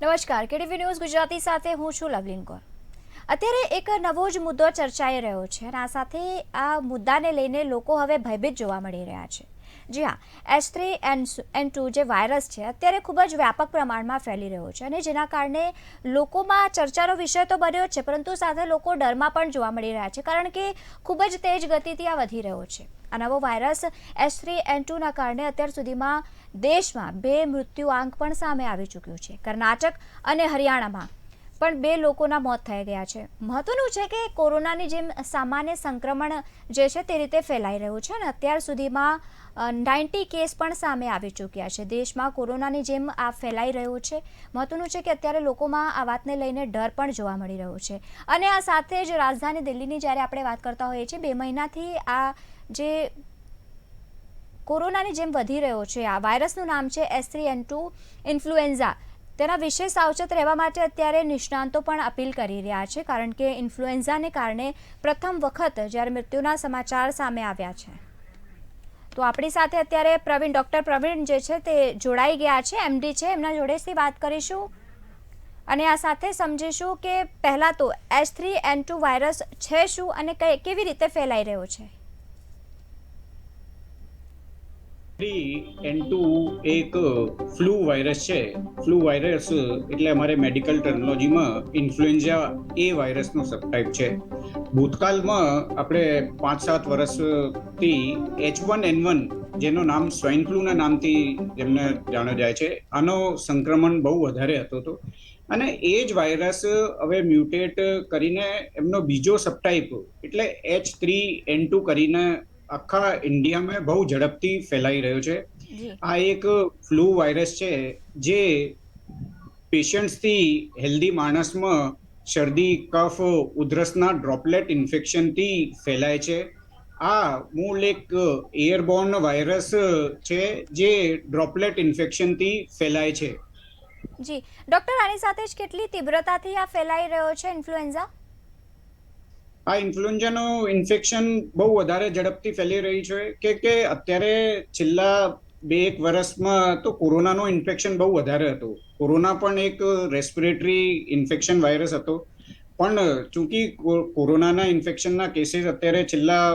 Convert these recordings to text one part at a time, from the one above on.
નમસ્કાર, KTV news Gujarati સાથે હું છું લવલીન કૌર। અત્યારે એક નવો જ મુદ્દો ચર્ચાઈ રહ્યો છે અને આ સાથે આ મુદ્દાને લઈને લોકો હવે ભયભીત જોવા મળી રહ્યા છે। જી હા, H3N2 જે વાયરસ છે અત્યારે ખૂબ જ વ્યાપક પ્રમાણમાં ફેલી રહ્યો છે અને જેના કારણે લોકોમાં ચર્ચાનો વિષય તો બન્યો છે, પરંતુ સાથે લોકો ડરમાં પણ જોવા મળી રહ્યા છે, કારણ કે ખૂબ જ તેજ ગતિથી આ વધી રહ્યો છે। આ નવો વાયરસ H3N2ના કારણે અત્યાર સુધીમાં દેશમાં 2 મૃત્યુઆંક પણ સામે આવી ચૂક્યું છે। કર્ણાટક અને હરિયાણામાં પણ 2 લોકોના મોત થઈ ગયા છે। મહત્વનું છે કે કોરોનાની જેમ સામાન્ય સંક્રમણ જે છે તે રીતે ફેલાઈ રહ્યું છે અને અત્યાર સુધીમાં 90 કેસ પણ સામે આવી ચૂક્યા છે। દેશમાં કોરોનાની જેમ આ ફેલાઈ રહ્યું છે। મહત્વનું છે કે અત્યારે લોકોમાં આ વાતને લઈને ડર પણ જોવા મળી રહ્યો છે અને આ સાથે જ રાજધાની દિલ્હીની જ્યારે આપણે વાત કરતા હોઈએ છીએ, 2 મહિનાથી આ જે કોરોનાની જેમ વધી રહ્યો છે આ વાયરસનું નામ છે H3N2 ઇન્ફ્લુએન્ઝા। તેના વિશે સાવચેત રહેવા માટે અત્યારે નિષ્ણાંતો પણ અપીલ કરી રહ્યા છે, કારણ કે ઇન્ફ્લુએન્ઝાને કારણે પ્રથમ વખત જ્યારે મૃત્યુના સમાચાર સામે આવ્યા છે। તો આપણી સાથે અત્યારે ડૉક્ટર પ્રવીણ જે છે તે જોડાઈ ગયા છે, MD છે, એમના જોડેથી વાત કરીશું અને આ સાથે સમજીશું કે પહેલાં તો H3N2 વાયરસ છે શું અને કેવી રીતે ફેલાઈ રહ્યો છે। H3N2 એક ફ્લૂ વાયરસ છે। ફ્લૂ વાયરસ એટલે અમારે મેડિકલ ટર્મિનોલોજીમાં ઇન્ફ્લુએન્ઝા એ વાયરસનો સબટાઈપ છે। ભૂતકાળમાં આપણે 5-7 વર્ષથી H1N1 જેનું નામ સ્વાઇન ફ્લૂના નામથી જેમને જાણ્યો જાય છે, આનો સંક્રમણ બહુ વધારે હતો અને એ જ વાયરસ હવે મ્યુટેટ કરીને એમનો બીજો સબટાઈપ એટલે H3N2 કરીને આખા ઇન્ડિયામાં બહુ ઝડપથી ફેલાઈ રહ્યો છે। આ એક ફ્લૂ વાયરસ છે જે પેશન્ટ્સથી હેલ્ધી માણસમાં શરદી, કફ, ઉધરસના ડ્રોપલેટ ઇન્ફેક્શનથી ફેલાય છે। આ મૂળ એક એરબોર્ન વાયરસ છે જે ડ્રોપલેટ ઇન્ફેક્શનથી ફેલાય છે। જી ડૉક્ટર, આની સાથે જ કેટલી તીવ્રતાથી આ ફેલાઈ રહ્યો છે ઇન્ફ્લુએન્ઝા? આ ઇન્ફ્લુએન્ઝાનું ઇન્ફેક્શન બહુ વધારે ઝડપથી ફેલી રહી છે કે અત્યારે છેલ્લા 2-1 વર્ષમાં તો કોરોનાનું ઇન્ફેક્શન બહુ વધારે હતું। કોરોના પણ એક રેસ્પિરેટરી ઇન્ફેક્શન વાયરસ હતો, પણ ચૂંકી કોરોનાના ઇન્ફેક્શનના કેસીસ અત્યારે છેલ્લા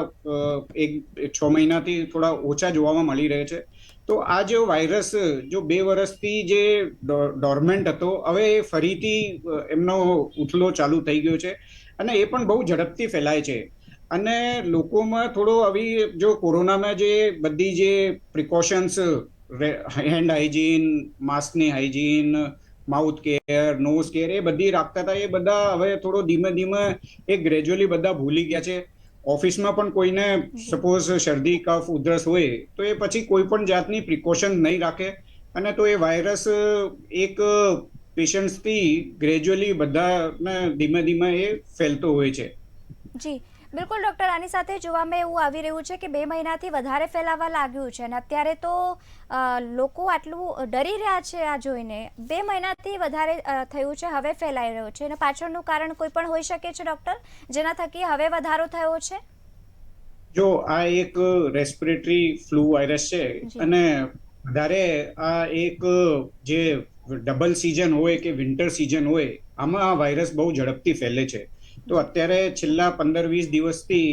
6 મહિનાથી થોડા ઓછા જોવામાં મળી રહે છે। તો આ જે વાયરસ જો 2 વર્ષથી જે ડોર્મેન્ટ હતો, હવે ફરીથી એમનો ઉથલો ચાલુ થઈ ગયો છે અને એ પણ બહુ ઝડપથી ફેલાય છે અને લોકોમાં થોડો આવી જો કોરોનામાં જે બધી જે પ્રિકોશન્સ, હેન્ડ હાઇજીન, માસ્કની hygiene, mouth care, nose care એ બધી રાખતા હતા, એ બધા હવે થોડો ધીમે ધીમે એ ગ્રેજ્યુઅલી બધા ભૂલી ગયા છે। ઓફિસમાં પણ કોઈને સપોઝ શરદી, કફ, ઉધરસ હોય તો એ પછી કોઈ પણ જાતની પ્રિકોશન નહીં રાખે અને તો એ વાયરસ એક પેશન્ટ્સથી ગ્રેજ્યુઅલી બધાને ધીમે ધીમે એ ફેલતો હોય છે। જી બિલકુલ ડૉક્ટર, આની સાથે જોવામાં એવું આવી રહ્યું છે કે 2 મહિનાથી વધારે ફેલાવા લાગ્યું છે અને અત્યારે તો લોકો આટલું ડરી રહ્યા છે આ જોઈને। 2 મહિનાથી વધારે થયું છે, હવે ફેલાઈ રહ્યો છે અને પાછળનું કારણ કોઈ પણ હોઈ શકે છે ડૉક્ટર, જેના થકી હવે વધારો થયો છે? જો આ એક રેસ્પિરેટરી ફ્લૂ વાયરસ છે અને વધારે આ એક જે ડબલ સિઝન હોય કે વિન્ટર સિઝન હોય, આમાં આ વાયરસ બહુ ઝડપથી ફેલે છે। તો અત્યારે છેલ્લા 15-20 દિવસથી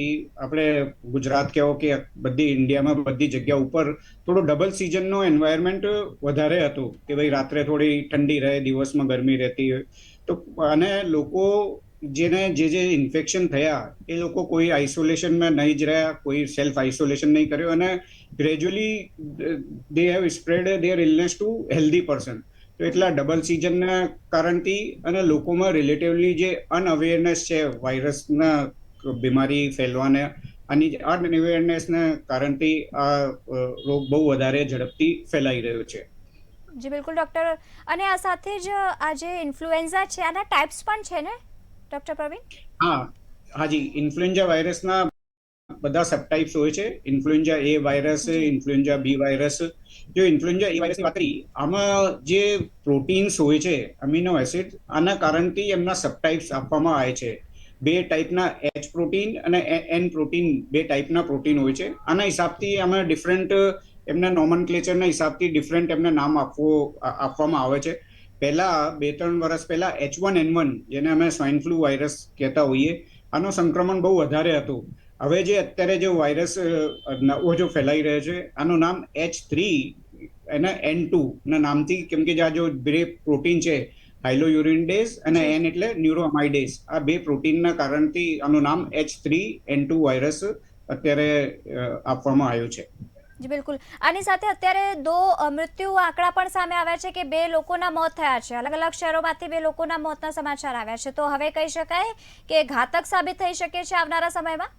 આપણે ગુજરાત કહો કે બધી ઇન્ડિયામાં બધી જગ્યા ઉપર થોડો ડબલ સિઝનનો એન્વાયરમેન્ટ વધારે હતો કે ભાઈ રાત્રે થોડી ઠંડી રહે, દિવસમાં ગરમી રહેતી હોય। તો અને લોકો જેને જે ઇન્ફેક્શન થયા એ લોકો કોઈ આઇસોલેશનમાં નહીં જ રહ્યા, કોઈ સેલ્ફ આઇસોલેશન નહીં કર્યો અને gradually they have spread their illness to healthy person. તો એટલા ડબલ સિઝનના કારણથી અને લોકોમાં રિલેટિવલી જે અનઅવેરનેસ છે વાયરસના બીમારી ફેલવાને, અને અનઅવેરનેસના કારણથી આ રોગ બહુ વધારે ઝડપથી ફેલાઈ રહ્યો છે। જી બિલકુલ ડૉક્ટર, અને આ સાથે જ આ જે ઇન્ફ્લુએન્ઝા છે આના ટાઈપ્સ પણ છે ને ડૉક્ટર પ્રવીણ? હાજી, ઇન્ફ્લુએન્ઝા વાયરસના બધા સબટાઇપ્સ હોય છે। ઇન્ફ્લુએન્ઝા એ વાયરસ, ઇન્ફ્લુએન્ઝા બી વાયરસ। જો ઇન્ફ્લુએન્ઝા એ વાયરસની વાત કરી, આમાં જે પ્રોટીન્સ હોય છે, અમીનો એસિડ, આના કારણથી એમના સબટાઇપ્સ આપવામાં આવે છે। 2 ટાઈપના H પ્રોટીન અને N પ્રોટીન, 2 ટાઈપના પ્રોટીન હોય છે। આના હિસાબથી આમાં ડિફરન્ટ એમના નોમનક્લેચરના હિસાબથી ડિફરન્ટ એમને નામ આપવામાં આવે છે। પહેલા 2-3 વર્ષ પહેલા H1N1 જેને અમે સ્વાઇન ફ્લુ વાયરસ કહેતા હોઈએ, આનો સંક્રમણ બહુ વધારે હતું. હવે જે અત્યારે જે વાયરસ નવો જો ફેલાઈ રહ્યો છે, આનું નામ H3 અને N2 ના નામથી, કેમ કે આ જો બે પ્રોટીન છે, હાઇલોયુરિનડેઝ અને N એટલે ન્યુરોઅમાઇડેઝ, આ બે પ્રોટીનના કારણથી આનું નામ H3N2 વાયરસ અત્યારે આપવામાં આવ્યો છે. જી બિલકુલ. આની સાથે અત્યારે મૃત્યુ આંકડા પણ સામે આવ્યા છે કે 2 લોકોના મોત થયા છે. અલગ અલગ શહેરોમાંથી 2 લોકોના મોતના સમાચાર આવ્યા છે. તો હવે કહી શકાય કે ઘાતક સાબિત થઈ શકે છે આવનારા સમયમાં?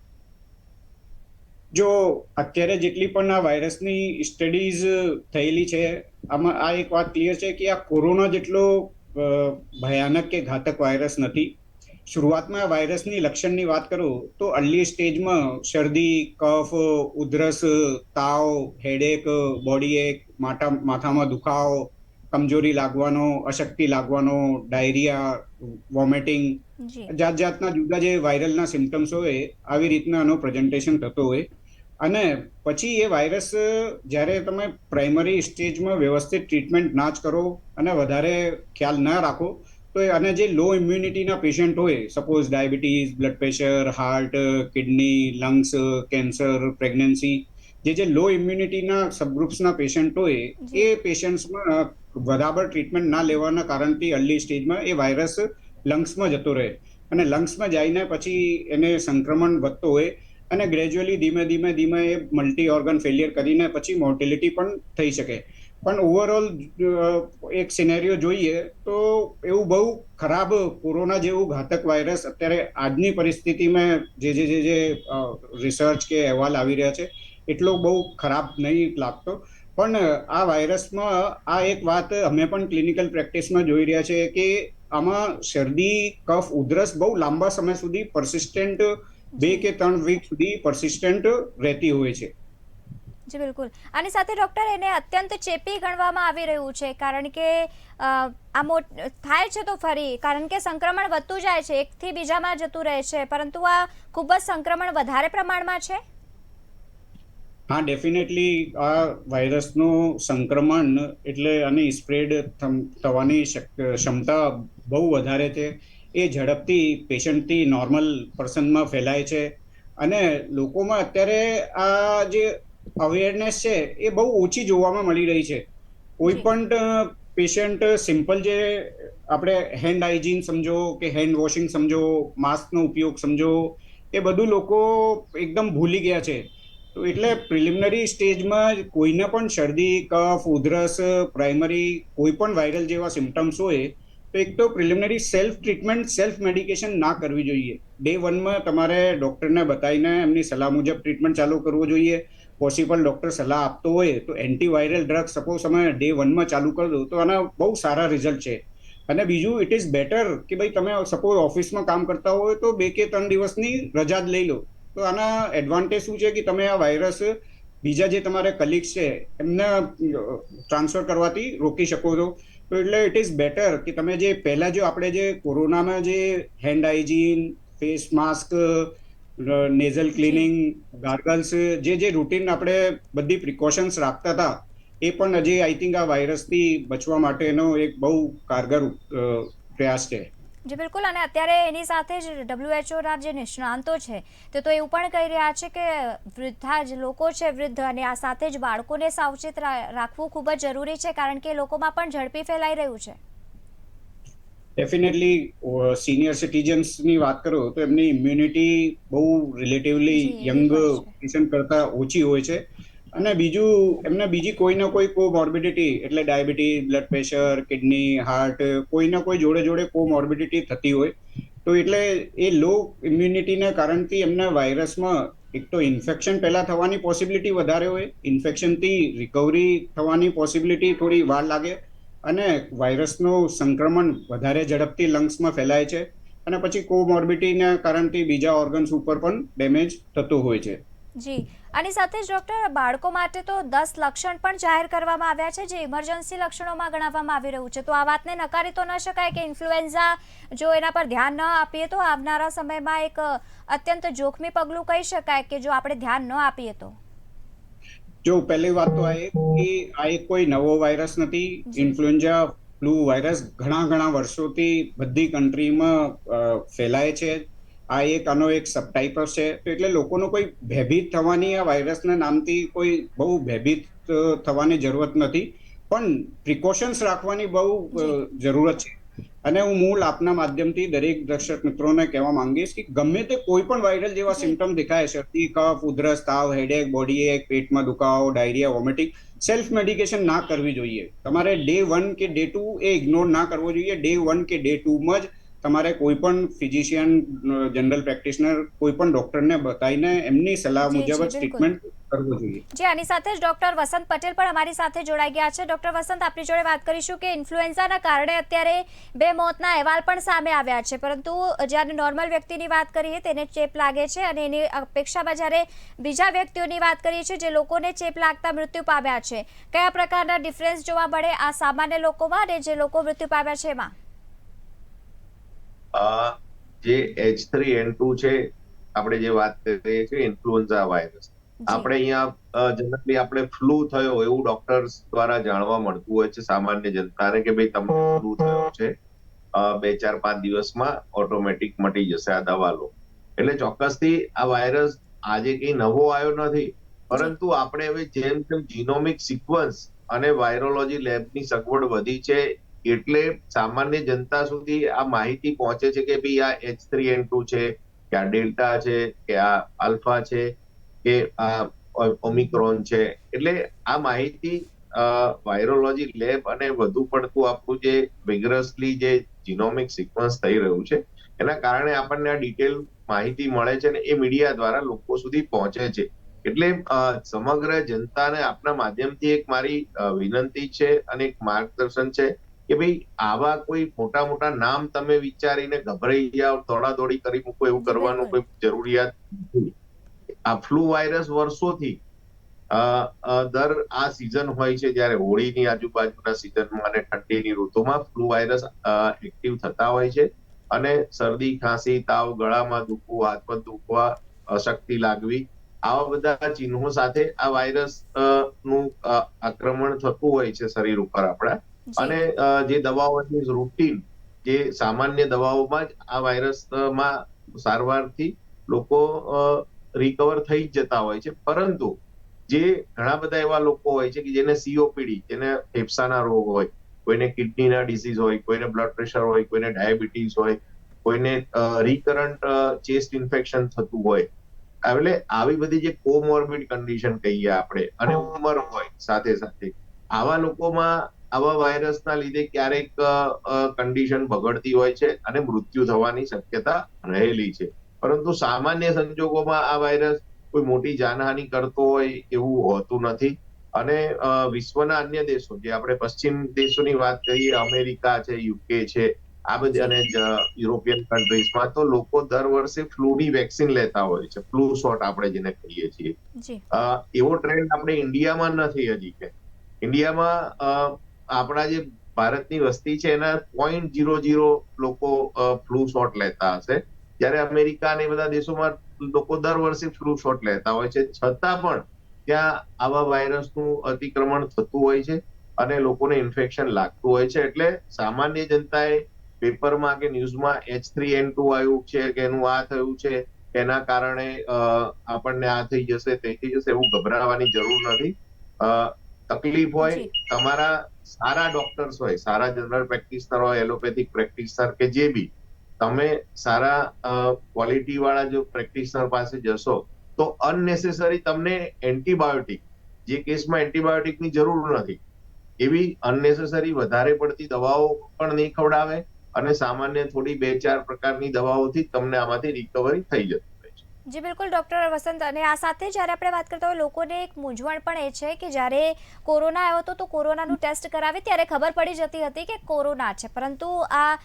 જો અત્યારે જેટલી પણ આ વાયરસની સ્ટડીઝ થયેલી છે, આમાં આ એક વાત ક્લિયર છે કે આ કોરોના જેટલો ભયાનક કે ઘાતક વાયરસ નથી. શરૂઆતમાં વાયરસની લક્ષણની વાત કરું તો અર્લી સ્ટેજમાં શરદી, કફ, ઉધરસ, તાવ, હેડેક, બોડી એક, માથામાં દુખાવો, કમજોરી લાગવાનો, અશક્તિ લાગવાનો, ડાયરિયા, વોમિટિંગ, જાત જાતના જુદા જે વાયરલના સિમ્ટમ્સ હોય આવી રીતના આનો પ્રેઝન્ટેશન થતો હોય. અને પછી એ વાયરસ જ્યારે તમે પ્રાઇમરી સ્ટેજમાં વ્યવસ્થિત ટ્રીટમેન્ટ ના જ કરો અને વધારે ખ્યાલ ના રાખો, તો અને જે લો ઇમ્યુનિટીના પેશન્ટ હોય, suppose diabetes, blood pressure, heart, kidney, lungs, cancer, pregnancy, જે લો ઇમ્યુનિટીના સબગ્રુપ્સના પેશન્ટ હોય, એ પેશન્ટ્સમાં બરાબર ટ્રીટમેન્ટ ના લેવાના કારણથી અર્લી સ્ટેજમાં એ વાયરસ લંગ્સમાં જતો રહે અને લંગ્સમાં જઈને પછી એને સંક્રમણ વધતો હોય અને ગ્રેજ્યુઅલી ધીમે એ મલ્ટી ઓર્ગન ફેલિયર કરીને પછી મોર્ટેલિટી પણ થઈ શકે. પણ ઓવરઓલ એક સિનેરિયો જોઈએ તો એવું બહુ ખરાબ કોરોના જેવું ઘાતક વાયરસ અત્યારે આજની પરિસ્થિતિમાં જે રિસર્ચ કે અહેવાલ આવી રહ્યા છે, એટલો બહુ ખરાબ નહીં લાગતો. પણ આ વાયરસમાં આ એક વાત અમે પણ ક્લિનિકલ પ્રેક્ટિસમાં જોઈ રહ્યા છે કે આમાં શરદી, કફ, ઉધરસ બહુ લાંબા સમય સુધી પરસિસ્ટન્ટ, 2 કે 3 વીક સુધી પરસિસ્ટન્ટ રહેતી હોય છે. જી બિલકુલ. આની સાથે ડોક્ટર, એને અત્યંત ચેપી ગણવામાં આવી રહ્યું છે, કારણ કે થાય છે તો ફરી, કારણ કે સંક્રમણ વધતું જાય છે, એકથી બીજામાં જતું રહે છે, પરંતુ આ ખૂબ જ સંક્રમણ વધારે પ્રમાણમાં છે. હા, ડેફિનેટલી આ વાયરસનું સંક્રમણ એટલે આની સ્પ્રેડ થવાની ક્ષમતા બહુ વધારે છે. એ ઝડપથી પેશન્ટથી નોર્મલ પર્સનમાં ફેલાય છે અને લોકોમાં અત્યારે આ જે અવેરનેસ છે એ બહુ ઓછી જોવામાં મળી રહી છે. કોઈ પણ પેશન્ટ સિમ્પલ જે આપણે હેન્ડ હાઇજીન સમજો કે હેન્ડ વોશિંગ સમજો, માસ્કનો ઉપયોગ સમજો, એ બધું લોકો એકદમ ભૂલી ગયા છે. તો એટલે પ્રિલિમિનરી સ્ટેજમાં કોઈને પણ શરદી, કફ, ઉધરસ, પ્રાઇમરી કોઈ પણ વાયરલ જેવા સિમ્ટમ્સ હોય તો એક તો preliminary self treatment, self medication ના કરવી જોઈએ. ડે 1માં તમારે ડોક્ટરને બતાવીને એમની સલાહ મુજબ ટ્રીટમેન્ટ ચાલુ કરવો જોઈએ. પોસિબલ ડોક્ટર સલાહ આપતો હોય તો એન્ટીવાયરલ ડ્રગ સપોઝ તમે ડે 1માં ચાલુ કરી દો તો આના બહુ સારા રિઝલ્ટ છે. અને બીજું, ઇટ ઇઝ બેટર કે ભાઈ તમે સપોઝ ઓફિસમાં કામ કરતા હોય તો 2 કે 3 દિવસની રજા જ લઈ લો. તો આના એડવાન્ટેજ શું છે કે તમે આ વાયરસ બીજા જે તમારા કલીગ્સ છે એમને ટ્રાન્સફર કરવાથી રોકી શકો છો. તો એટલે ઇટ ઇઝ બેટર કે તમે જે પહેલા જો આપણે જે કોરોનામાં જે hand hygiene, face mask, nasal cleaning, gargles, જે રૂટીન આપણે બધી પ્રિકોશન્સ રાખતા હતા, એ પણ હજી આઈ થિંક આ વાયરસથી બચવા માટેનો એક બહુ કારગર પ્રયાસ છે. જી બિલકુલ. અને અત્યારે એની સાથે જ WHO જે નિષ્ણાંતો છે તે તો એવું પણ કહી રહ્યા છે કે વૃદ્ધા જે લોકો છે, વૃદ્ધ, અને આ સાથે જ બાળકોને સાવચેત રાખવું ખૂબ જ જરૂરી છે, કારણ કે લોકોમાં પણ ઝડપી ફેલાઈ રહ્યું છે. ડેફિનેટલી સિનિયર સિટીઝન્સની વાત કરો તો એમની ઇમ્યુનિટી બહુ રિલેટિવલી યંગ પેશન્ટ કરતા ઓછી હોય છે. અને બીજું, એમને બીજી કોઈને કોઈ કોમોર્બિડિટી એટલે diabetes, blood pressure, kidney, heart, કોઈને કોઈ જોડે કોમોર્બિડિટી થતી હોય. તો એટલે એ લો ઇમ્યુનિટીના કારણથી એમના વાયરસમાં એક તો ઇન્ફેક્શન પહેલા થવાની પોસિબિલિટી વધારે હોય, ઇન્ફેક્શનથી રિકવરી થવાની પોસિબિલિટી થોડી વાર લાગે, અને વાયરસનું સંક્રમણ વધારે ઝડપથી લંગ્સમાં ફેલાય છે અને પછી કોમોર્બિડિટીના કારણથી બીજા ઓર્ગન્સ ઉપર પણ ડેમેજ થતું હોય છે. જી. આની સાથે જ ડોક્ટર, બાળકો માટે તો 10 લક્ષણ પણ જાહેર કરવામાં આવ્યા છે, જે ઇમરજન્સી લક્ષણોમાં ગણાવવામાં આવી રહ્યું છે. તો આ વાતને નકારી તો ન શકાય કે ઇન્ફ્લુએન્ઝા જો એના પર ધ્યાન ન આપીએ તો આવનારા સમયમાં એક અત્યંત જોખમી પગલું કહી શકાય કે જો આપણે ધ્યાન ન આપીએ તો. જો પહેલી વાત તો આ એક કોઈ નવો વાયરસ નથી. ઇન્ફ્લુએન્ઝા ફ્લૂ વાયરસ ઘણા વર્ષોથી બધી કન્ટ્રીમાં ફેલાય છે. આ આનો એક સબટાઇપ છે. તો એટલે લોકોનો કોઈ ભયભીત થવાની આ વાયરસના નામથી કોઈ બહુ ભયભીત થવાની જરૂરત નથી, પણ પ્રિકોશન્સ રાખવાની બહુ જરૂરત છે. અને હું મૂળ આપના માધ્યમથી દરેક દર્શક મિત્રોને કહેવા માંગીશ કે ગમે તે કોઈ પણ વાયરલ જેવા સિમ્ટમ દેખાય, શરદી, કફ, ઉધરસ, તાવ, હેડેક, બોડી એક, પેટમાં દુખાવો, ડાયરિયા, વોમિટિંગ, સેલ્ફ મેડિકેશન ના કરવી જોઈએ. તમારે ડે 1 કે ડે 2 એ ઇગ્નોર ના કરવો જોઈએ. ડે 1 કે ડે 2 માં જ તમારે કોઈ પણ ફિઝિશિયન, જનરલ પ્રેક્ટિશનર, કોઈ પણ ડોક્ટરને બતાવીને એમની સલાહ મુજબ જ ટ્રીટમેન્ટ કરવું જોઈએ. જી, આની સાથે જ ડોક્ટર વસંત પટેલ પણ અમારી સાથે જોડાઈ ગયા છે. ડોક્ટર વસંત, આપની જોડે વાત કરીશું કે ઇન્ફ્લુએન્ઝાના કારણે અત્યારે 2 મોતના અહેવાલ પણ સામે આવ્યા છે, પરંતુ જ્યારે નોર્મલ વ્યક્તિની વાત કરીએ તેને ચેપ લાગે છે અને એની અપેક્ષામાં જ્યારે બીજા વ્યક્તિઓની વાત કરીએ છીએ જે લોકોને ચેપ લાગતા મૃત્યુ પામ્યા છે, કયા પ્રકારના ડિફરન્સ જોવા મળે આ સામાન્ય લોકોમાં અને જે લોકો મૃત્યુ પામ્યા છે એમાં? જે H3N2 છે, આપણે જે વાત કરીએ છીએ ઇન્ફ્લુએન્ઝા વાયરસ, આપણે અહીંયા જનરલી આપણે ફ્લૂ થયો એવું ડોક્ટર્સ દ્વારા જાણવા મળતું હોય છે સામાન્ય જનતાને કે ભાઈ તમને ફ્લૂ થયો છે, 2-4-5 દિવસમાં ઓટોમેટિક મટી જશે આ દવા લો. એટલે ચોક્કસથી આ વાયરસ આજે કઈ નવો આવ્યો નથી, પરંતુ આપણે હવે જેમ જેમ જીનોમિક સિક્વન્સ અને વાયરોલોજી લેબની સગવડ વધી છે એટલે સામાન્ય જનતા સુધી આ માહિતી પહોંચે છે કે ભાઈ આ H3N2 છે, કે આ ડેલ્ટા છે, કે આ આલ્ફા છે, કે આ ઓમિક્રોન છે. એટલે આ માહિતી વાયરોલોજી લેબ અને વધુ પડતું આપણું જે વિગરસલી જે જીનોમિક સિક્વન્સ થઈ રહ્યું છે એના કારણે આપણને આ ડિટેલ માહિતી મળે છે અને એ મીડિયા દ્વારા લોકો સુધી પહોંચે છે. એટલે સમગ્ર જનતાને આપના માધ્યમથી એક મારી વિનંતી છે અને એક માર્ગદર્શન છે કે ભાઈ આવા કોઈ મોટા નામ તમે વિચારીને ગભરાઈ જાઓ, દોડાદોડી કરી મૂકો, એવું કરવાનું કોઈ જરૂરિયાત નથી. આ ફ્લૂ વાયરસ વર્ષોથી દર આ સિઝન હોય છે, જ્યારે હોળીની આજુબાજુના સિઝનમાં અને ઠંડીની ઋતુમાં ફ્લૂ વાયરસ એક્ટિવ થતા હોય છે અને શરદી, ખાંસી, તાવ, ગળામાં દુખવું, હાથપગ દુખવા, અશક્તિ લાગવી, આવા બધા ચિહ્નો સાથે આ વાયરસ નું આક્રમણ થતું હોય છે શરીર ઉપર આપણા. અને જે દવાઓની રૂટીન, જે સામાન્ય દવાઓમાં જ આ વાયરસમાં સારવારથી લોકો રિકવર થઈ જ જતા હોય છે. પરંતુ જે ઘણા બધા એવા લોકો હોય છે કે જેને COPD, જેને ફેફસાના રોગ હોય, કોઈને કિડનીના ડિસીઝ હોય, કોઈને બ્લડ પ્રેશર હોય, કોઈને ડાયાબિટીસ હોય, કોઈને રિકરન્ટ ચેસ્ટ ઇન્ફેક્શન થતું હોય, એટલે આવી બધી જે કોમોર્બિડ કન્ડિશન કહીએ આપણે, અને ઉંમર હોય સાથે સાથે, આવા લોકોમાં આવા વાયરસના લીધે ક્યારેક કન્ડિશન બગડતી હોય છે અને મૃત્યુ થવાની શક્યતા રહેલી છે. પરંતુ સામાન્ય સંજોગોમાં આ વાયરસ કોઈ મોટી જાનહાનિ કરતો હોય એવું હોતું નથી. અને વિશ્વના અન્ય દેશો, જે આપણે પશ્ચિમ દેશોની વાત કરીએ, અમેરિકા છે, UK છે, આ બધી અને યુરોપિયન કન્ટ્રીઝમાં તો લોકો દર વર્ષે ફ્લૂની વેક્સિન લેતા હોય છે, ફ્લૂ શોટ આપણે જેને કહીએ છીએ. એવો ટ્રેન્ડ આપણે ઇન્ડિયામાં નથી હજી કે. ઇન્ડિયામાં આપણા જે ભારતની વસ્તી છે એના 0.00 લોકો ફ્લૂ શોટ લેતા હશે, જ્યારે અમેરિકા અને બધા દેશોમાં લોકો દર વર્ષે ફ્લૂ શોટ લેતા હોય છે. છતાં પણ ત્યાં આવા વાયરસનું અતિક્રમણ થતું હોય છે અને લોકોને ઇન્ફેક્શન લાગતું હોય છે. એટલે સામાન્ય જનતાએ પેપરમાં કે ન્યૂઝમાં H3N2 આવ્યું છે કે એનું આ થયું છે, એના કારણે આપણને આ થઈ જશે, તે થઈ જશે, એવું ગભરાવાની જરૂર નથી. તકલીફ હોય, તમારા સારા ડોક્ટર્સ હોય, સારા જનરલ પ્રેક્ટિશનર હોય, એલોપેથિક પ્રેક્ટિશનર કે જે બી, તમે સારા ક્વોલિટી વાળા જો પ્રેક્ટિશનર પાસે જશો તો અનનેસેસરી તમને એન્ટીબાયોટિક, જે કેસમાં એન્ટીબાયોટિકની જરૂર નથી, એવી અનનેસેસરી વધારે પડતી દવાઓ પણ નહીં ખવડાવે અને સામાન્ય થોડી 2-4 પ્રકારની દવાઓથી તમને આમાંથી રિકવરી થઈ જશે. જી બિલકુલ ડૉક્ટર વસંત, અને આ સાથે જ્યારે આપણે વાત કરતા હોય લોકોને એક મૂંઝવણ પણ એ છે કે જ્યારે કોરોના આવ્યો હતો તો કોરોનાનું ટેસ્ટ કરાવે ત્યારે ખબર પડી જતી હતી કે કોરોના છે, પરંતુ આ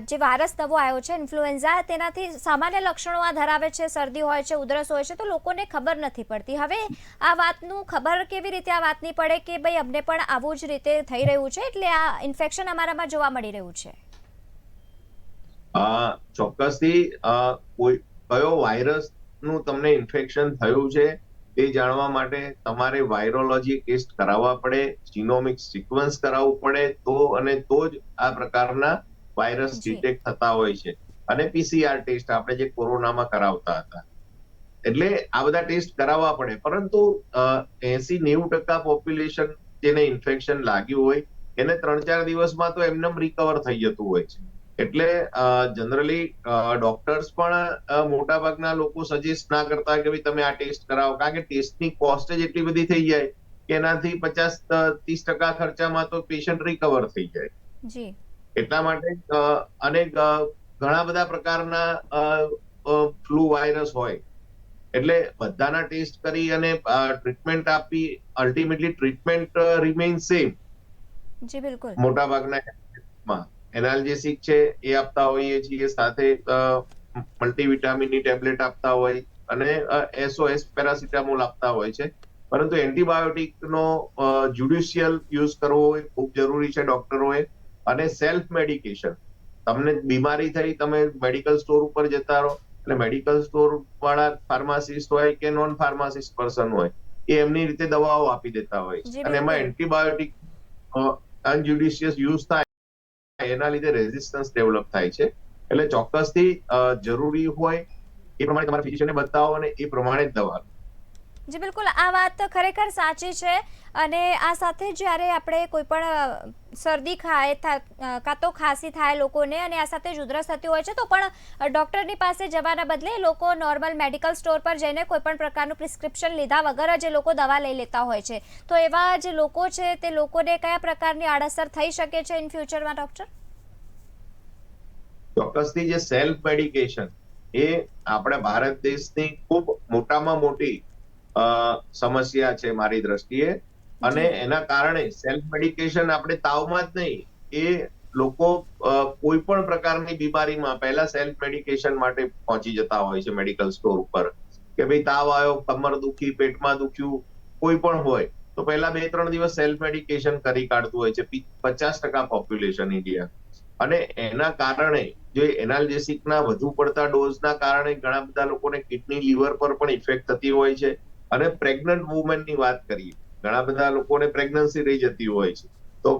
જે વાયરસ નવો આવ્યો છે ઇન્ફ્લુએન્ઝા, તેનાથી સામાન્ય લક્ષણો આ ધરાવે છે, શરદી હોય છે, ઉધરસ હોય છે, તો લોકોને ખબર નથી પડતી. હવે આ વાતનું ખબર કેવી રીતે આ વાતની પડે કે ભાઈ અમને પણ આવું જ રીતે થઈ રહ્યું છે, એટલે આ ઇન્ફેક્શન અમારામાં જોવા મળી રહ્યું છે? ચોક્કસથી કોઈ કયો વાયરસ નું તમને ઇન્ફેક્શન થયું છે તે જાણવા માટે તમારે વાયરોલોજી ટેસ્ટ કરાવવા પડે, જીનોમિક સિક્વન્સ કરાવવું પડે, તો જ આ પ્રકારના વાયરસ જી ડિટેક્ટ થતા હોય છે. અને પીસીઆર ટેસ્ટ આપણે જે કોરોનામાં કરાવતા હતા, એટલે આ બધા ટેસ્ટ કરાવવા પડે. પરંતુ 80-90% પોપ્યુલેશન જેને ઇન્ફેક્શન લાગ્યું હોય એને 3-4 દિવસમાં તો એમનેમ રિકવર થઈ જતું હોય છે. એટલે જનરલી ડોક્ટર્સ પણ મોટા ભાગના લોકો સજેસ્ટ ના કરતા કે ભાઈ તમે આ ટેસ્ટ કરાવો, કારણ કે ટેસ્ટની કોસ્ટ જ એટલી બધી થઈ જાય કે એનાથી 50-30% ખર્ચામાં તો પેશન્ટ રિકવર થઈ જાય. જી એટલા માટે અને ઘણા બધા પ્રકારના ફ્લૂ વાયરસ હોય, એટલે બધાના ટેસ્ટ કરી અને ટ્રીટમેન્ટ આપી, અલ્ટિમેટલી ટ્રીટમેન્ટ રિમેઇન સેમ. જી બિલકુલ મોટા ભાગના એનાલ્જેસિક છે એ આપતા હોઈએ છીએ, સાથે મલ્ટીવિટામિનની ટેબ્લેટ આપતા હોય અને એસઓએસ પેરાસિટામોલ આપતા હોય છે. પરંતુ એન્ટીબાયોટિકનો જ્યુડિશિયલ યુઝ કરવો હોય ખૂબ જરૂરી છે ડોક્ટરોએ. અને સેલ્ફ મેડિકેશન, તમને બીમારી થઈ, તમે મેડિકલ સ્ટોર ઉપર જતા રહો, એટલે મેડિકલ સ્ટોર વાળા ફાર્માસિસ્ટ હોય કે નોન ફાર્માસિસ્ટ પર્સન હોય, એ એમની રીતે દવાઓ આપી દેતા હોય છે. જી અને એમાં બિલકુલ એન્ટીબાયોટિક અનજ્યુડિશિયસ યુઝ થાય એના લીધે રેઝિસ્ટન્સ ડેવલપ થાય છે. એટલે ચોક્કસથી જરૂરી હોય એ પ્રમાણે તમારા ફિઝિશિયનને બતાવો અને એ પ્રમાણે જ દવા. જી બિલકુલ, આ વાત તો ખરેખર સાચી છે. અને આ સાથે જ્યારે આપણે કોઈ પણ શરદી ખાય કાં તો ખાંસી થાય લોકોને, અને આ સાથે જ ઉધરસ થતી હોય છે, તો પણ ડૉક્ટરની પાસે જવાના બદલે લોકો નોર્મલ મેડિકલ સ્ટોર પર જઈને કોઈ પણ પ્રકારનું પ્રિસ્ક્રિપ્શન લીધા વગર જ એ લોકો દવા લઈ લેતા હોય છે. તો એવા જે લોકો છે તે લોકોને કયા પ્રકારની આડઅસર થઈ શકે છે ઇન ફ્યુચરમાં, ડૉક્ટર? ચોક્કસથી જે સેલ્ફ મેડિકેશન એ આપણા ભારત દેશની ખૂબ મોટામાં મોટી સમસ્યા છે મારી દ્રષ્ટિએ. અને જી એના કારણે સેલ્ફ મેડિકેશન આપણે તાવમાં જ નહીં, એ લોકો કોઈ પણ પ્રકારની બીમારીમાં પહેલા સેલ્ફ મેડિકેશન માટે પહોંચી જતા હોય છે મેડિકલ સ્ટોર ઉપર, કે ભાઈ તાવ આવ્યો, કમર દુખી, પેટમાં દુખ્યું, કોઈ પણ હોય તો પહેલા 2-3 દિવસ સેલ્ફ મેડિકેશન કરી કાઢતું હોય છે 50% પોપ્યુલેશન ઇન્ડિયા. અને એના કારણે જે એનાલ્જેસિકના વધુ પડતા ડોઝના કારણે ઘણા બધા લોકોને કિડની, લીવર પર પણ ઇફેક્ટ થતી હોય છે. અને પ્રેગ્નન્ટ વુમનની વાત કરીએ, ઘણા બધા લોકોને પ્રેગ્નન્સી રહી જતી હોય છે, તો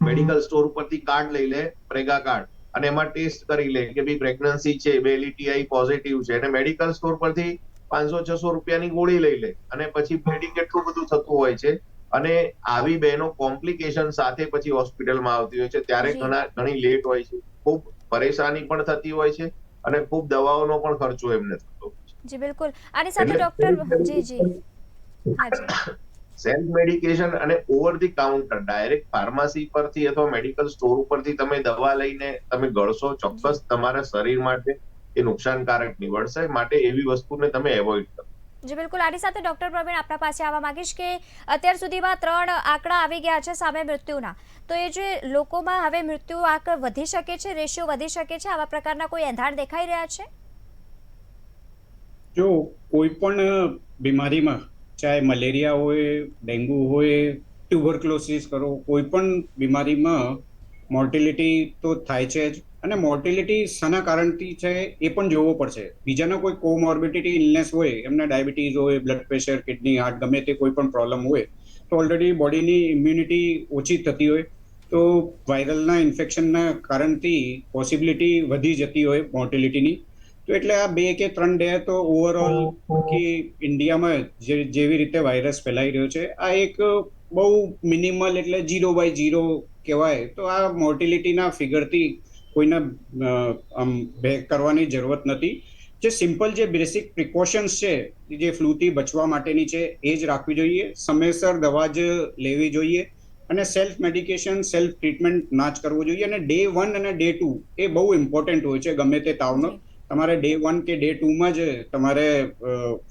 મેડિકલ સ્ટોર ઉપરથી કાર્ડ લઈ લે, પ્રેગા કાર્ડ, અને એમાં ટેસ્ટ કરી લે કે ભાઈ પ્રેગ્નન્સી છે, બેલીટીઆઈ પોઝિટિવ છે, અને મેડિકલ સ્ટોર પરથી 500-600 રૂપિયાની ગોળી લઈ લે, અને પછી બ્લીડિંગ એટલું બધું થતું હોય છે. અને આવી બહેનો કોમ્પ્લિકેશન સાથે પછી હોસ્પિટલમાં આવતી હોય છે, ત્યારે જી ઘણી લેટ હોય છે, ખૂબ પરેશાની પણ થતી હોય છે, અને ખૂબ દવાઓનો પણ ખર્ચો એમને થતો હોય છે. જી બિલકુલ. આની સાથે ડૉક્ટર, જી જી હા જી સેલ્ફ મેડિકેશન અને over the counter direct pharmacy પરથી અથવા મેડિકલ સ્ટોર ઉપરથી તમે દવા લઈને તમે ગળશો, ચોક્કસ તમારા શરીર માટે એ નુકસાનકારક નીવડશે. માટે એવી વસ્તુને તમે એવોઇડ કરો. જી બિલકુલ. આની સાથે ડૉક્ટર પ્રવીણ આપણા પાસે આવવા માંગીશ કે અત્યાર સુધીમાં 3 આંકડા આવી ગયા છે સામે મૃત્યુના, તો એ જે લોકોમાં હવે મૃત્યુ આંક વધી શકે છે, રેશિયો વધી શકે છે, આવા પ્રકારના કોઈ એંધાણ દેખાઈ રહ્યા છે? જો કોઈ પણ બીમારીમાં, ચાહે મલેરિયા હોય, ડેન્ગ્યુ હોય, ટ્યુબરક્લોસિસ કરો, કોઈ પણ બીમારીમાં મોર્ટિલિટી તો થાય છે જ. અને મોર્ટિલિટી શાના કારણથી છે એ પણ જોવો પડશે. બીજાના કોઈ કોમોર્બિડિટી ઇલનેસ હોય, એમને ડાયાબિટીસ હોય, બ્લડ પ્રેશર, કિડની, હાર્ટ, ગમે તે કોઈ પણ પ્રોબ્લેમ હોય, તો ઓલરેડી બોડીની ઇમ્યુનિટી ઓછી થતી હોય, તો વાયરલના ઇન્ફેક્શનના કારણથી પોસિબિલિટી વધી જતી હોય મોર્ટિલિટીની. તો એટલે આ 2 કે 3 ડે તો ઓવરઓલ કે ઇન્ડિયામાં જેવી રીતે વાયરસ ફેલાઈ રહ્યો છે, આ એક બહુ મિનિમલ, એટલે 0/0 કહેવાય. તો આ મોર્ટિલિટીના ફિગરથી કોઈને બેક કરવાની જરૂરત નથી. જે સિમ્પલ, જે બેસિક પ્રિકોશન્સ છે, જે ફ્લૂથી બચવા માટેની છે, એ જ રાખવી જોઈએ. સમયસર દવા જ લેવી જોઈએ, અને સેલ્ફ મેડિકેશન, સેલ્ફ ટ્રીટમેન્ટ ના જ કરવું જોઈએ. અને Day 1 અને Day 2 એ બહુ ઇમ્પોર્ટન્ટ હોય છે ગમે તે તાવનો. તમારે Day 1 કે Day 2 જ તમારે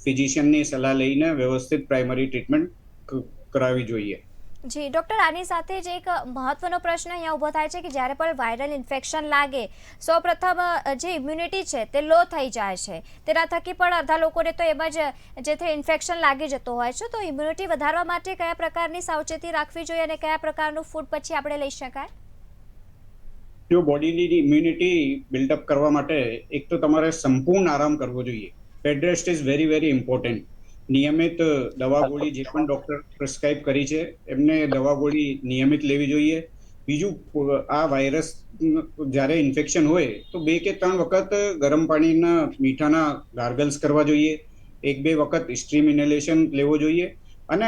ફિઝિશિયનની સલાહ લઈને વ્યવસ્થિત પ્રાઇમરી ટ્રીટમેન્ટ કરાવવી જોઈએ. જી ડૉક્ટર, આની સાથે જ એક મહત્વનો પ્રશ્ન અહીંયા ઊભો થાય છે કે જ્યારે પણ વાયરલ ઇન્ફેક્શન લાગે, સૌપ્રથમ જે ઇમ્યુનિટી છે તે લો થઈ જાય છે, તેના થકી પણ અડધા લોકોને તો એમ જ જેથી ઇન્ફેક્શન લાગી જતો હોય છે. તો ઇમ્યુનિટી વધારવા માટે કયા પ્રકારની સાવચેતી રાખવી જોઈએ અને કયા પ્રકારનું ફૂડ પછી આપણે લઈ શકાય? જો બોડીની ઇમ્યુનિટી બિલ્ડઅપ કરવા માટે એક તો તમારે સંપૂર્ણ આરામ કરવો જોઈએ. Bed rest is very very important. નિયમિત દવા ગોળી જે પણ ડોક્ટર પ્રિસ્ક્રાઇબ કરી છે એમને દવા ગોળી નિયમિત લેવી જોઈએ. બીજું, આ વાયરસ જ્યારે ઇન્ફેક્શન હોય તો 2 કે 3 વખત ગરમ પાણીના મીઠાના ગાર્ગલ્સ કરવા જોઈએ. 1-2 વખત સ્ટ્રીમ ઇન્હેલેશન લેવો જોઈએ અને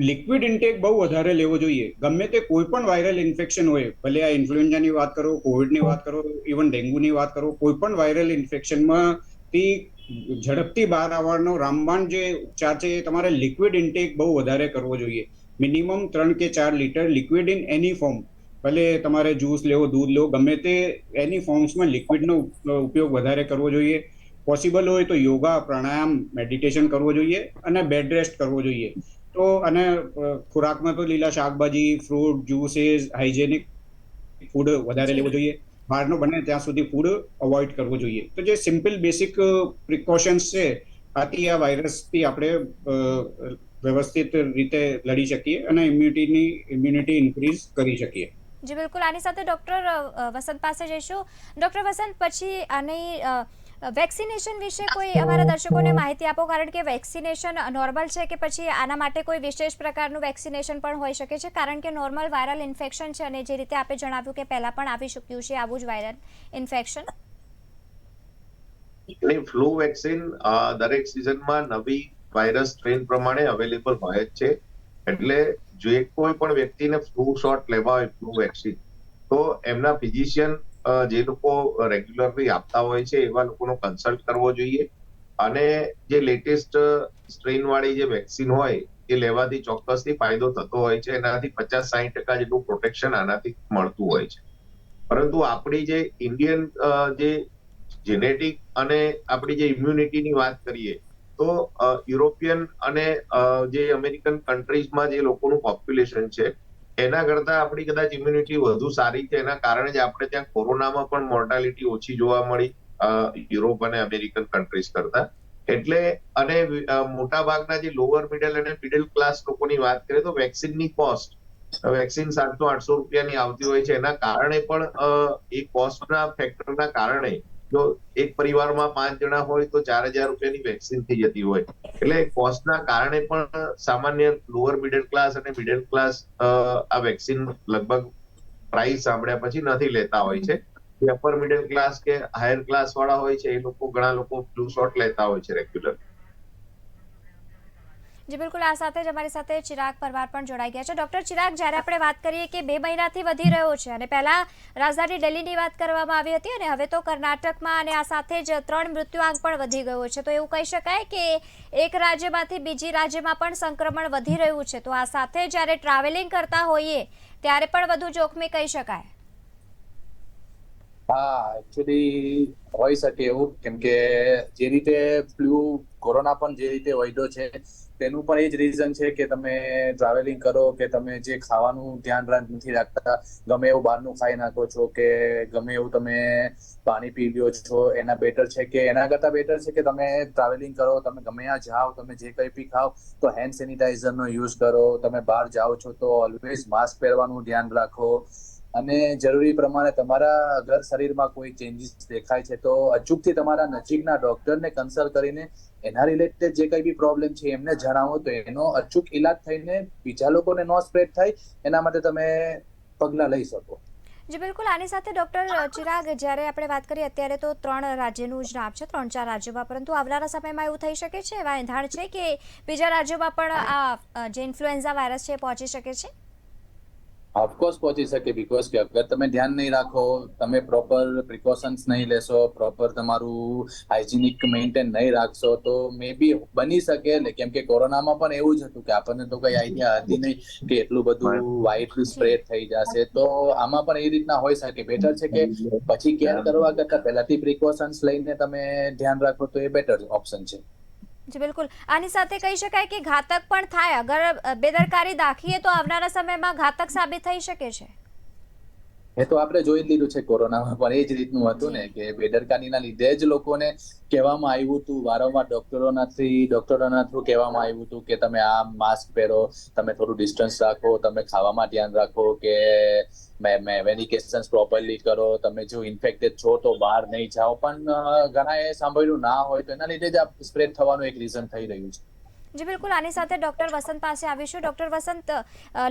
લિક્વિડ ઇન્ટેક બહુ વધારે લેવો જોઈએ. ગમે તે કોઈ પણ વાયરલ ઇન્ફેક્શન હોય, ભલે આ ઇન્ફ્લુએન્ઝાની વાત કરો, કોવિડની વાત કરો, ઇવન ડેન્ગ્યુની વાત કરો, કોઈ પણ વાયરલ ઇન્ફેક્શનમાંથી ઝડપથી બહાર આવવાનો રામબાણ જે ઉપચાર છે એ તમારે લિક્વિડ ઇન્ટેક બહુ વધારે કરવો જોઈએ. મિનિમમ 3 કે 4 litre liquid in any form, ભલે તમારે જ્યુસ લેવો, દૂધ લેવો, ગમે તે એની ફોર્મ્સમાં લિક્વિડનો ઉપયોગ વધારે કરવો જોઈએ. પોસિબલ હોય તો યોગા, પ્રાણાયામ, મેડિટેશન કરવો જોઈએ અને બેડ રેસ્ટ કરવો જોઈએ. તો અને ખોરાકમાં તો લીલા શાકભાજી, ફ્રૂટ, જ્યુસીસ, હાઇજેનિક ફૂડ વધારે લેવો જોઈએ. બહારનો બને ત્યાં સુધી ફૂડ અવોઇડ કરવો જોઈએ. તો જે સિમ્પલ બેસિક પ્રિકોશન્સ છે, આથી આ વાયરસથી આપણે વ્યવસ્થિત રીતે લડી શકીએ અને ઇમ્યુનિટી ઇન્ક્રીઝ કરી શકીએ. જી બિલકુલ. આની સાથે ડૉક્ટર વસંત પાસે જઈશું. ડૉક્ટર વસંત, પછી આની વેક્સિનેશન વિશે કોઈ અમારા દર્શકોને માહિતી આપો, કારણ કે વેક્સિનેશન નોર્મલ છે કે પછી આના માટે કોઈ વિશેષ પ્રકારનું વેક્સિનેશન પણ હોઈ શકે છે, કારણ કે નોર્મલ વાયરલ ઇન્ફેક્શન છે અને જે રીતે આપે જણાવ્યું કે પહેલા પણ આવી ચૂક્યું છે આવું જ વાયરલ ઇન્ફેક્શન. ફ્લૂ વેક્સિન દરેક સિઝનમાં નવી વાયરસ સ્ટ્રેન પ્રમાણે અવેલેબલ હોય જ છે. એટલે જે કોઈ પણ વ્યક્તિને ફ્લૂ શોટ લેવા હોય, ફ્લૂ વેક્સિન, તો એમના ફિઝિશિયન જે લોકો રેગ્યુલરલી આપતા હોય છે એવા લોકોનો કન્સલ્ટ કરવો જોઈએ. અને જે લેટેસ્ટ સ્ટ્રેન વાળી જે વેક્સિન હોય એ લેવાથી ચોક્કસથી ફાયદો થતો હોય છે. એનાથી 50-60% જેટલું પ્રોટેક્શન આનાથી મળતું હોય છે. પરંતુ આપણી જે ઇન્ડિયન જે જેનેટિક અને આપણી જે ઇમ્યુનિટીની વાત કરીએ તો યુરોપિયન અને જે અમેરિકન કન્ટ્રીઝમાં જે લોકોનું પોપ્યુલેશન છે એના કરતા આપણી કદાચ ઇમ્યુનિટી વધુ સારી છે. એના કારણે જ આપણે ત્યાં કોરોનામાં પણ મોર્ટાલિટી ઓછી જોવા મળી યુરોપ અને અમેરિકન કન્ટ્રીઝ કરતા. એટલે અને મોટા ભાગના જે લોઅર મિડલ અને મિડલ ક્લાસ લોકોની વાત કરીએ તો વેક્સિનની કોસ્ટ, વેક્સિન 700-800 રૂપિયાની આવતી હોય છે. એના કારણે પણ એ કોસ્ટના ફેક્ટરના કારણે જો એક પરિવારમાં 5 જણા હોય તો 4,000 રૂપિયાની વેક્સિન થઈ જતી હોય. એટલે કોસ્ટના કારણે પણ સામાન્ય લોઅર મિડલ ક્લાસ અને મિડલ ક્લાસ આ વેક્સિન લગભગ પ્રાઇસ સાંભળ્યા પછી નથી લેતા હોય છે. જે અપર મિડલ ક્લાસ કે હાયર ક્લાસ વાળા હોય છે એ લોકો, ઘણા લોકો ફ્લૂ શોટ લેતા હોય છે રેગ્યુલર. જી બિલકુલ. આ સાથે જ અમારી સાથે ચિરાગ પરમાર પણ જોડાઈ ગયા છે. ડૉક્ટર ચિરાગ, જ્યારે આપણે વાત કરીએ કે 2 મહિનાથી વધી રહ્યો છે અને પહેલાં રાજધાની દિલ્હીની વાત કરવામાં આવી હતી અને હવે તો કર્ણાટકમાં અને આ સાથે જ 3 મૃત્યુઆંક પણ વધી ગયો છે, તો એવું કહી શકાય કે એક રાજ્યમાંથી બીજી રાજ્યમાં પણ સંક્રમણ વધી રહ્યું છે. તો આ સાથે જ્યારે ટ્રાવેલિંગ કરતા હોઈએ ત્યારે પણ વધુ જોખમી કહી શકાય. હા, એકચ્યુઅલી હોઈ શકે એવું, કેમ કે જે રીતે કોરોના પણ જે રીતે વધ્યો છે તેનું પણ એ જ રીઝન છે કે તમે ટ્રાવેલિંગ કરો કે તમે જે ખાવાનું ધ્યાન નથી રાખતા, ગમે એવું બહારનું ખાઈ નાખો છો કે ગમે એવું તમે પાણી પી લ્યો છો. એના કરતા બેટર છે કે તમે ટ્રાવેલિંગ કરો, તમે ગમે ત્યાં જાઓ, તમે જે કંઈ બી ખાઓ તો હેન્ડ સેનિટાઈઝરનો યુઝ કરો. તમે બહાર જાઓ છો તો ઓલવેઝ માસ્ક પહેરવાનું ધ્યાન રાખો. અને જરૂરી પ્રમાણે તમારા અગર શરીરમાં કોઈ ચેન્જીસ દેખાય છે તો અચૂકથી તમારા નજીકના ડોક્ટરને કન્સલ્ટ કરીને એના રિલેટેડ જે કંઈ બી પ્રોબ્લેમ છે એમને જણાવો તો એનો અચૂક ઇલાજ થઈને બીજા લોકોને ન સ્પ્રેડ થાય એના માટે તમે પગલાં લઈ શકો. જી બિલકુલ. આની સાથે ડૉક્ટર ચિરાગ, જ્યારે આપણે વાત કરીએ અત્યારે તો 3 રાજ્યનું જ નામ છે, 3-4 રાજ્યોમાં, પરંતુ આવનારા સમયમાં એવું થઈ શકે છે, એવા એંધાણ છે કે બીજા રાજ્યોમાં પણ આ જે ઇન્ફ્લુએન્ઝા વાયરસ છે પહોંચી શકે છે? ઓફકોર્સ પહોંચી શકે, બીકોઝ કે અગર તમે ધ્યાન નહીં રાખો, તમે પ્રોપર પ્રિકોશન્સ નહીં લેશો, પ્રોપર તમારું હાઇજીનિક મેન્ટેન નહીં રાખશો તો મે બી બની શકે. કેમ કે કોરોનામાં પણ એવું જ હતું કે આપણને તો કઈ આઈડિયા હતી નહીં કે એટલું બધું વાઇડલી સ્પ્રેડ થઈ જશે. તો આમાં પણ એ રીતના હોઈ શકે. બેટર છે કે પછી કેર કરવા કરતા પહેલાથી પ્રિકોશન્સ લઈને તમે ધ્યાન રાખો તો એ બેટર ઓપ્શન છે. જી બિલકુલ. આની સાથે કહી શકાય કે ઘાતક પણ થાય, અગર બેદરકારી દાખવીએ તો આવનારા સમયમાં ઘાતક સાબિત થઈ શકે છે. એ તો આપણે જોઈ જ લીધું છે કોરોનામાં પણ એ જ રીતનું હતું ને કે બેદરકારીના લીધે જ લોકોને કહેવામાં આવ્યું હતું, વારંવાર ડોક્ટરોના થ્રુ કહેવામાં આવ્યું હતું કે તમે આ માસ્ક પહેરો, તમે થોડું ડિસ્ટન્સ રાખો, તમે ખાવામાં ધ્યાન રાખો, કે મેડિકેશન્સ પ્રોપરલી કરો, તમે જો ઇન્ફેક્ટેડ છો તો બહાર નહીં જાઓ. પણ ઘણા એ સાંભળ્યું ના હોય તો એના લીધે જ આ સ્પ્રેડ થવાનું એક રીઝન થઈ રહ્યું છે. જી બિલકુલ, આની સાથે ડૉક્ટર વસંત પાસે આવીશું. ડૉક્ટર વસંત,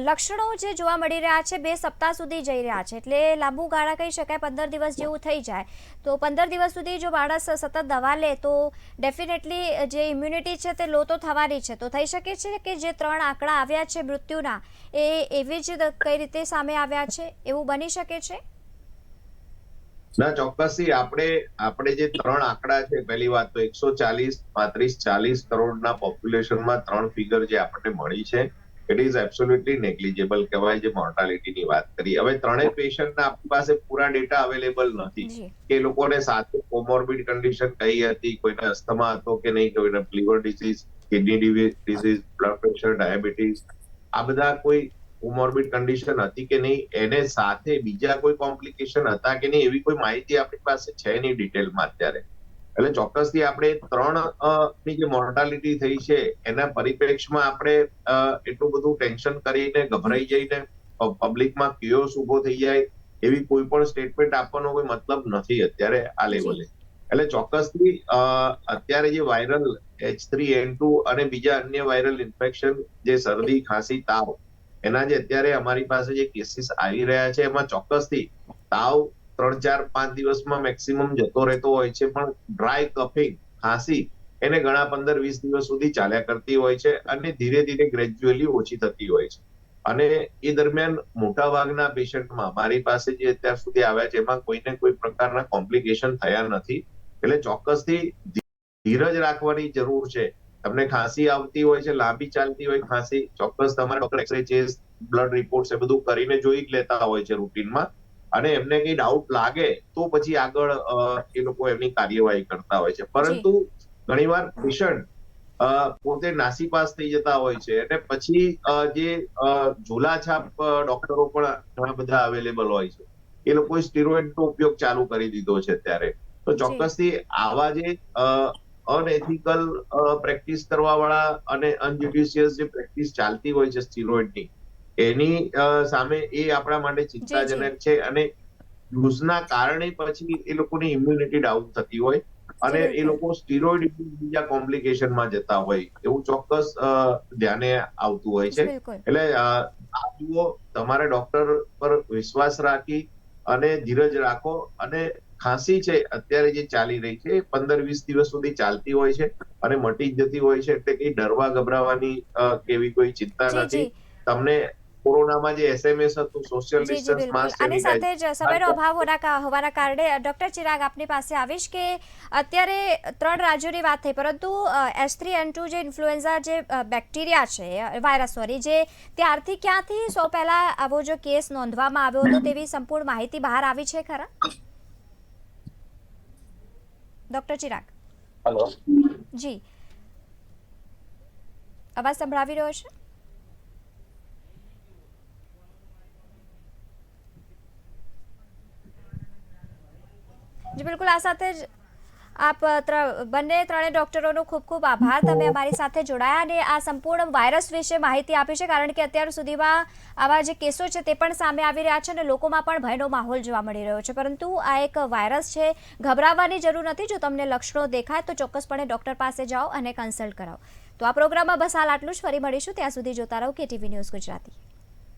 લક્ષણો જે જોવા મળી રહ્યા છે 2 સપ્તાહ સુધી જઈ રહ્યા છે, એટલે લાંબુ ગાળા કહી શકાય, 15 દિવસ જેવું થઈ જાય. તો 15 દિવસ સુધી જો માણસ સતત દવા લે તો ડેફિનેટલી જે ઇમ્યુનિટી છે તે લો તો થવાની છે. તો થઈ શકે છે કે જે 3 આંકડા આવ્યા છે મૃત્યુના, એ એવી જ કઈ રીતે સામે આવ્યા છે, એવું બની શકે છે? ના, ચોક્કસથી આપણે જે 3 આંકડા છે, પહેલી વાત તો 140, 35, 40 કરોડના પોપ્યુલેશનમાં 3 ફિગર જે આપણને મળી છે, ઇટ ઇઝ એબ્સોલ્યુટલી નેગ્લિજેબલ કહેવાય, જે મોર્ટાલિટીની વાત કરી. હવે 3 પેશન્ટના આપણી પાસે પૂરા ડેટા અવેલેબલ નથી કે લોકોને સાથે કોમોર્બિડ કન્ડિશન કઈ હતી, કોઈને અસ્થમા હતો કે નહીં, કોઈને liver disease, kidney disease, blood pressure, diabetes, આ બધા કોઈ કોમોર્બિડ કન્ડિશન હતી કે નહીં, એને સાથે બીજા કોઈ કોમ્પ્લિકેશન હતા કે નહીં, એવી કોઈ માહિતી આપણી પાસે છે નહીં ડિટેલમાં અત્યારે. એટલે ચોક્કસથી આપણે 3 ની જે મોર્ટાલિટી થઈ છે એના પરિપ્રેક્ષમાં આપણે એટલું બધું ટેન્શન કરીને ગભરાઈ જઈને પબ્લિકમાં કિયોસ ઉભો થઈ જાય એવી કોઈ પણ સ્ટેટમેન્ટ આપવાનો કોઈ મતલબ નથી અત્યારે આ લેવલે. એટલે ચોક્કસથી અત્યારે જે વાયરલ H3N2 અને બીજા અન્ય વાયરલ ઇન્ફેક્શન, જે શરદી, ખાંસી, તાવ, એના જે અત્યારે અમારી પાસે જે કેસીસ આવી રહ્યા છે, એમાં ચોક્કસથી તાવ 3, 4, 5 દિવસમાં મેક્સિમમ જતો રહેતો હોય છે, પણ ડ્રાય કફિંગ, ખાંસી એને ઘણા 15, 20 દિવસ સુધી ચાલ્યા કરતી હોય છે અને ધીરે ધીરે ગ્રેજ્યુઅલી ઓછી થતી હોય છે. અને એ દરમિયાન મોટા ભાગના પેશન્ટમાં મારી પાસે જે અત્યાર સુધી આવ્યા છે એમાં કોઈને કોઈ પ્રકારના કોમ્પ્લિકેશન થયા નથી. એટલે ચોક્કસથી ધીરજ રાખવાની જરૂર છે. તમને ખાંસી આવતી હોય છે, લાંબી ચાલતી હોય ખાંસી, ચોક્કસ તમારે doctor x-ray, chest, blood reports એ બધું કરીને જોઈ લેતા હોય છે રૂટીનમાં, અને એમને કઈ ડાઉટ લાગે તો પછી આગળ એ લોકો એમની કાર્યવાહી કરતા હોય છે. પરંતુ ઘણીવાર પેશન્ટ પોતે નાસીપાસ થઈ જતા હોય છે અને પછી જે ઝોલાછાપ ડોક્ટરો પણ ઘણા બધા અવેલેબલ હોય છે, એ લોકોએ સ્ટીરોઇડનો ઉપયોગ ચાલુ કરી દીધો છે અત્યારે. તો ચોક્કસથી આવા જે અનએથિકલ પ્રેક્ટિસ કરવા વાળા અને અનજ્યુડિશિયસ જે પ્રેક્ટિસ ચાલતી હોય છે સ્ટીરોઇડની, એની સામે એ આપણા માટે ચિંતાજનક છે. અને યુઝના કારણે પછી એ લોકોની ઇમ્યુનિટી ડાઉન થતી હોય અને એ લોકો સ્ટીરોઇડ બીજા કોમ્પ્લિકેશનમાં જતા હોય એવું ચોક્કસ ધ્યાને આવતું હોય છે. એટલે આ જુઓ, તમારે ડોક્ટર પર વિશ્વાસ રાખી અને ધીરજ રાખો. અને ખાંસી છે અત્યારે જે ચાલી રહી છે 15-20 દિવસ સુધી ચાલતી હોય છે અને મટી જતી હોય છે, એટલે કઈ ડરવા ગભરાવાની કેવી કોઈ ચિંતા નથી. તમને કોરોનામાં જે SMS હતું, સોશિયલ ડિસ્ટન્સ, માસ્ક, આની સાથે જ સમયનો અભાવ હોવાના કારણે ડોક્ટર ચિરાગ આપની પાસે આવીશ કે અત્યારે 3 રાજ્યોની વાત થઈ, પરંતુ H3N2 જે ઇન્ફ્લુએન્ઝા જે બેક્ટેરિયા છે, વાયરસ સોરી, જે ત્યારથી ક્યાંથી સૌ પહેલા આવો જો કેસ નોંધવામાં આવ્યો હતો તેવી સંપૂર્ણ માહિતી બહાર આવી છે ખરા? ડોક્ટર ચિરાગ. હેલો જી, અવાજ સંભળાવી રહ્યો છે? જી બિલકુલ, આ સાથે જ આપ બંને 3 ડોક્ટરોનો ખૂબ ખૂબ આભાર, તમે અમારી સાથે જોડાયા અને આ સંપૂર્ણ વાયરસ વિશે માહિતી આપી છે, કારણ કે અત્યાર સુધીમાં આવા જે કેસો છે તે પણ સામે આવી રહ્યા છે અને લોકોમાં પણ ભયનો માહોલ જોવા મળી રહ્યો છે. પરંતુ આ એક વાયરસ છે, ગભરાવાની જરૂર નથી. જો તમને લક્ષણો દેખાય તો ચોક્કસપણે ડોક્ટર પાસે જાઓ અને કન્સલ્ટ કરાવો. તો આ પ્રોગ્રામમાં બસ હાલ આટલું જ. ફરી મળીશું, ત્યાં સુધી જોતા રહો KTV ન્યૂઝ ગુજરાતી.